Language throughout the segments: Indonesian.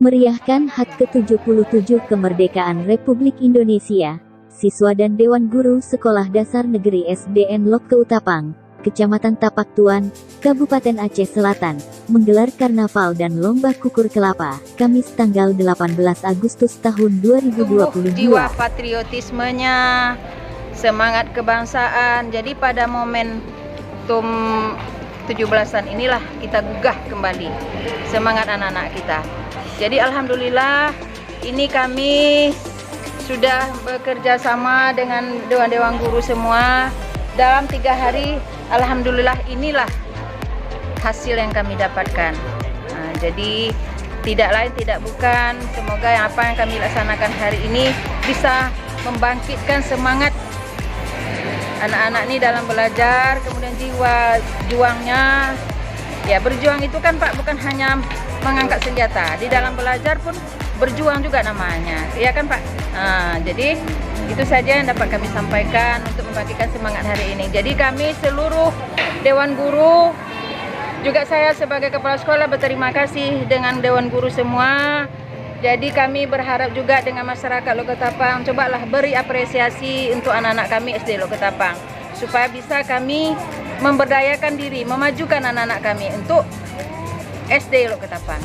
Meriahkan HUT ke-77 kemerdekaan Republik Indonesia, siswa dan Dewan Guru Sekolah Dasar Negeri SDN Lok Keutapang, Kecamatan Tapak Tuan, Kabupaten Aceh Selatan, menggelar karnaval dan lomba kukur kelapa, Kamis tanggal 18 Agustus tahun 2022. Jiwa patriotismenya, semangat kebangsaan. Jadi pada momentum 17-an inilah kita gugah kembali semangat anak-anak kita. Jadi alhamdulillah ini kami sudah bekerja sama dengan dewan-dewan guru semua. Dalam 3 hari alhamdulillah inilah hasil yang kami dapatkan. Jadi tidak lain tidak bukan, semoga apa yang kami laksanakan hari ini bisa membangkitkan semangat anak-anak ini dalam belajar, kemudian jiwa juangnya. Ya, berjuang itu kan Pak bukan hanya mengangkat senjata, di dalam belajar pun berjuang juga namanya, ya kan Pak. Jadi itu saja yang dapat kami sampaikan untuk membangkitkan semangat hari ini. Jadi kami seluruh Dewan Guru, juga saya sebagai Kepala Sekolah berterima kasih dengan Dewan Guru semua. Jadi kami berharap juga dengan masyarakat Lok Keutapang, cobalah beri apresiasi untuk anak-anak kami SD Lok Keutapang, supaya bisa kami memberdayakan diri, memajukan anak-anak kami untuk SD Lok Keutapang.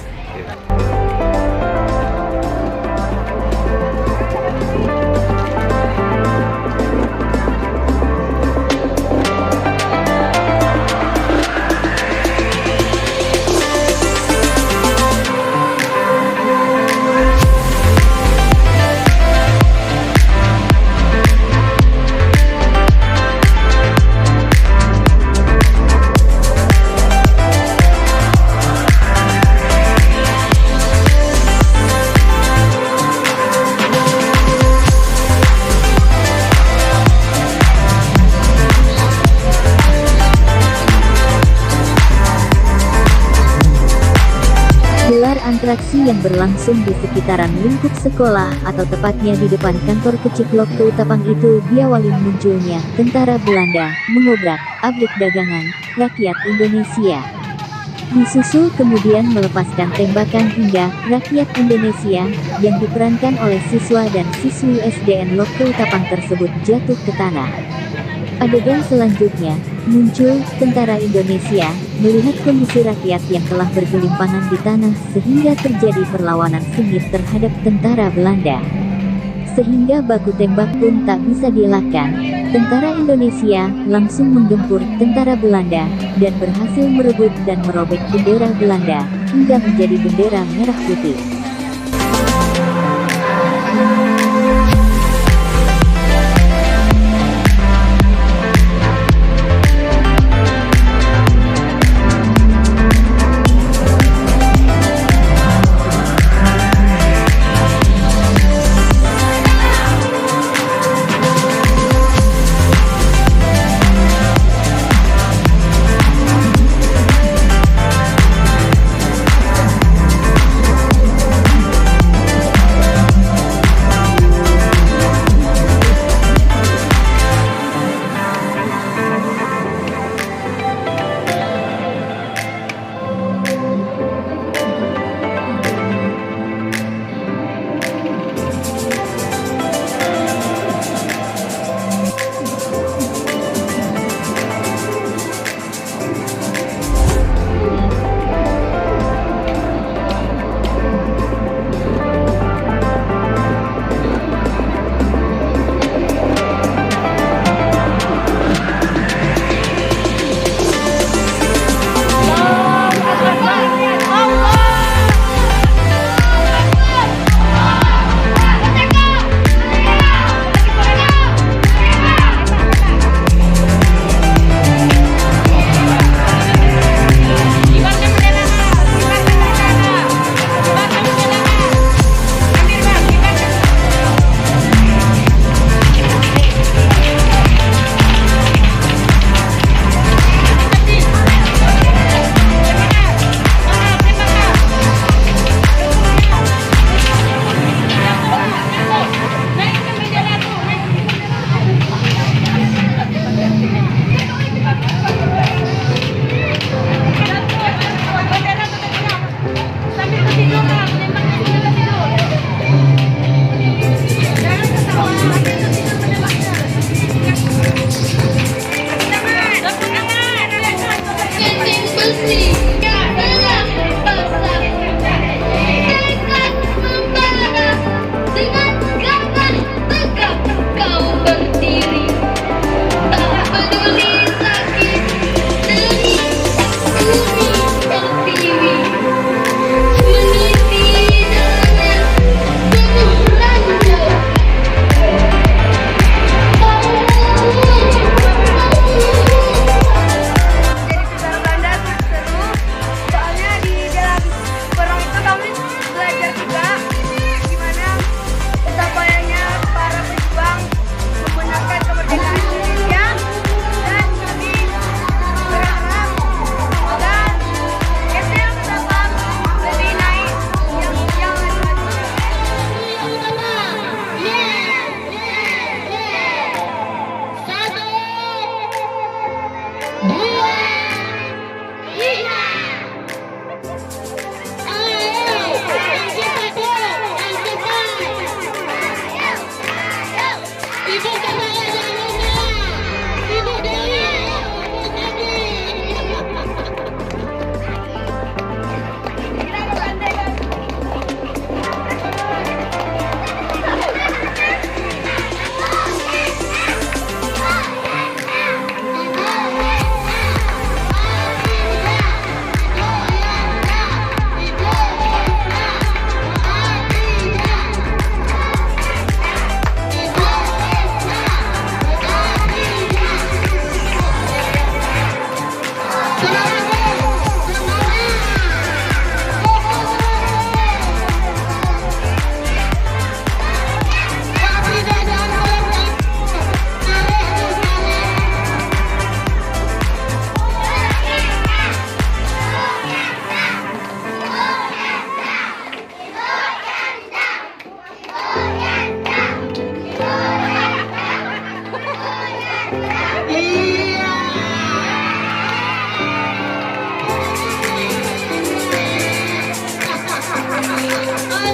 Gelar atraksi yang berlangsung di sekitaran lingkup sekolah atau tepatnya di depan kantor Kecik Lok Keutapang itu diawali munculnya tentara Belanda mengobrak abrik dagangan rakyat Indonesia. Disusul kemudian melepaskan tembakan hingga rakyat Indonesia yang diperankan oleh siswa dan siswi SDN Lok Keutapang tersebut jatuh ke tanah. Adegan selanjutnya, muncul tentara Indonesia melihat kondisi rakyat yang telah bergelimpangan di tanah sehingga terjadi perlawanan sengit terhadap tentara Belanda. Sehingga baku tembak pun tak bisa dielakkan, tentara Indonesia langsung menggempur tentara Belanda dan berhasil merebut dan merobek bendera Belanda hingga menjadi bendera merah putih.